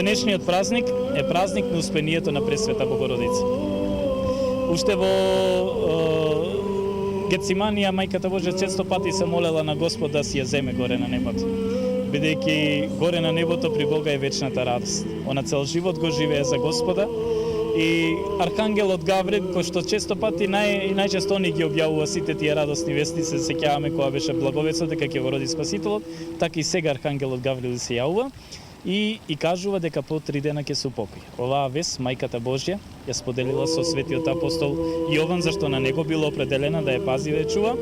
денешниот празник е празник на успението на Пресвета Богородица. Уште во Гециманија мајката Божја често пати се молела на Господ да си ја земе горе на небото. Бидејќи горе на небото при Бога е вечната радост. Она цел живот го живее за Господа и архангелот Гаврил, кој што често пати најчесто ни ги објавува сите тие радосни вести, се сеќаваме кога беше благовестот дека ќе го роди Спасителот, така и сега архангелот Гаврил се јавува и кажува дека по 3 дена ќе се упокои. Оваа вест мајката Божја ја споделила со светиот апостол Јован, зашто на него било определено да ја пази да ја чува,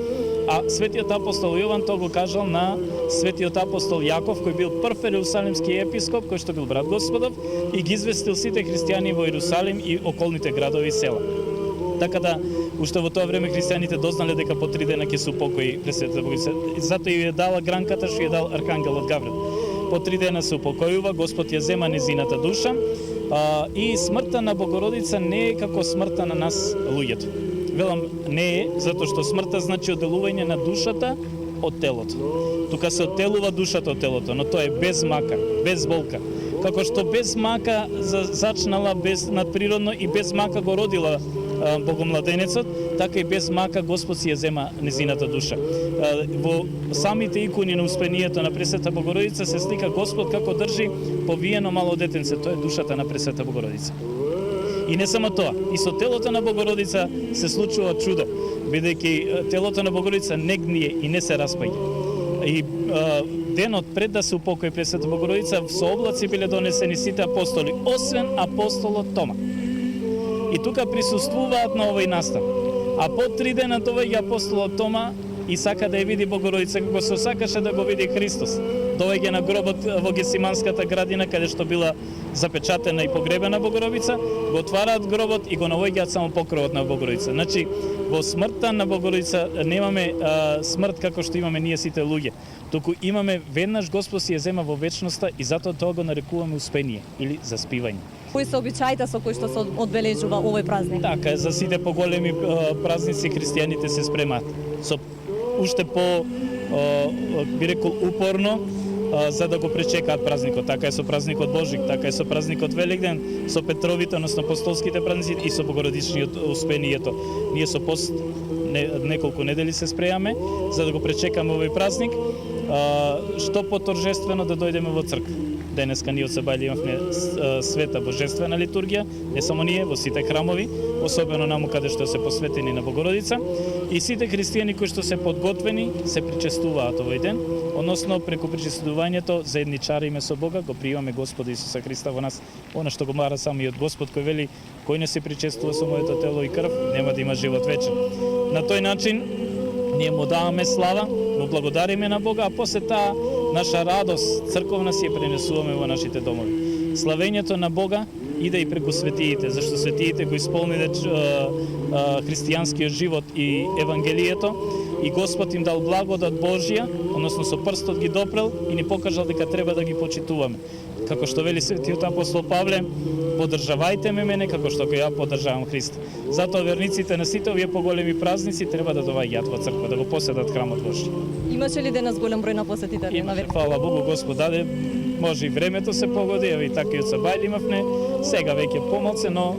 а светиот апостол Јован тоа го кажал на светиот апостол Јаков, кој бил прв ерусалимски епископ, кој што бил брат Господов и ги известил сите христијани во Ерусалим и околните градови и села. Така да, уште во тоа време христијаните дознале дека по 3 дена ќе се упокои Пресветата Богородица. Затоа и ја дала гранката што ја дал архангелот Гаврил. По 3 дена се упокојува, Господ ја зема незината душа и смртта на Богородица не е како смртта на нас луѓето. Велам не е, затоа што смртта значи одделување на душата од телото. Тука се одделува душата од телото, но тоа е без мака, без болка. Како што без мака зачнала без надприродно и без мака го родила Богомладенецот, така и без мака Господ си ја зема незината душа. Во самите икони на успението на Пресвета Богородица се слика Господ како држи повиено мало детенце, тоа е душата на Пресвета Богородица. И не само тоа, и со телото на Богородица се случува чудо, бидејќи телото на Богородица не гние и не се распаѓа. И денот пред да се упокои Пресвета Богородица, со облаци биле донесени сите апостоли, освен апостолот Тома. И тука присуствуваат на овој настан. А по 3 дена доаѓа апостолот Тома и сака да ја види Богородица, како се сакаше да го види Христос. Доаѓа на гробот во Гесиманската градина, каде што била запечатена и погребена Богородица, го отвараат гробот и го наоѓаат само покровот на Богородица. Значи, во смртта на Богородица немаме смрт како што имаме ние сите луѓе. Туку имаме веднаш Господ си ја зема во вечноста и затоа тоа го нарекуваме успение или заспивање. Кои се обичаите со кои што се одбележува овој празник? Така, за сите поголеми празници христијаните се спремаат со уште по би рекол упорно за да го пречекаат празникот. Така е со празникот Божик, така е со празникот Великден, со Петровите, односно апостолските празници и со Богородичниот успението. Ние со пост неколку недели се спреаме за да го пречекаме овој празник, што поторжествено да дојдеме во црква. Денеска ние од Сабајле имавме света божествена литургија, не само ние, во сите храмови, особено наму каде што се посветени на Богородица, и сите христијани кои што се подготвени се причестуваат овој ден, односно преку причестувањето заедничариме со Бога, го приемаме Господа Исуса Христа во нас, она што го мара самиот Господ кој вели: кој не се причестува со моето тело и крв, нема да има живот вечен. На тој начин ние му даваме слава, му благодариме на Бога, а после таа наша радост црковна си ја пренесуваме во нашите домови. Славењето на Бога иде и преку светиите, зашто светиите го исполниле христијанскиот живот и евангелието, и Господ им дал благодат Божја, односно со прстот ги допрел и ни покажал дека треба да ги почитуваме. Како што вели светиот апостол Павле: поддржавајте ме мене како што ја поддржавам Христа. Затоа верниците на сите овие поголеми празници треба да доаѓаат во црква, да го поседат храмот Божји. Имаше ли денес голем број на посетители? Имаше, фала Богу, Господ даде, може и времето се погоди, ево и така и од Сабајле имавме, сега веќе помалце, но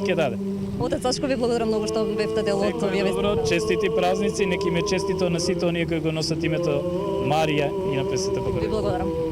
ќе даде. Отец Сашко, ви благодарам многу што бевте дел од овие вести. Добро, честити празници, неки ме честито на сите оние кои го носат името Марија и на Пресвета Богородица. Ви благодарам.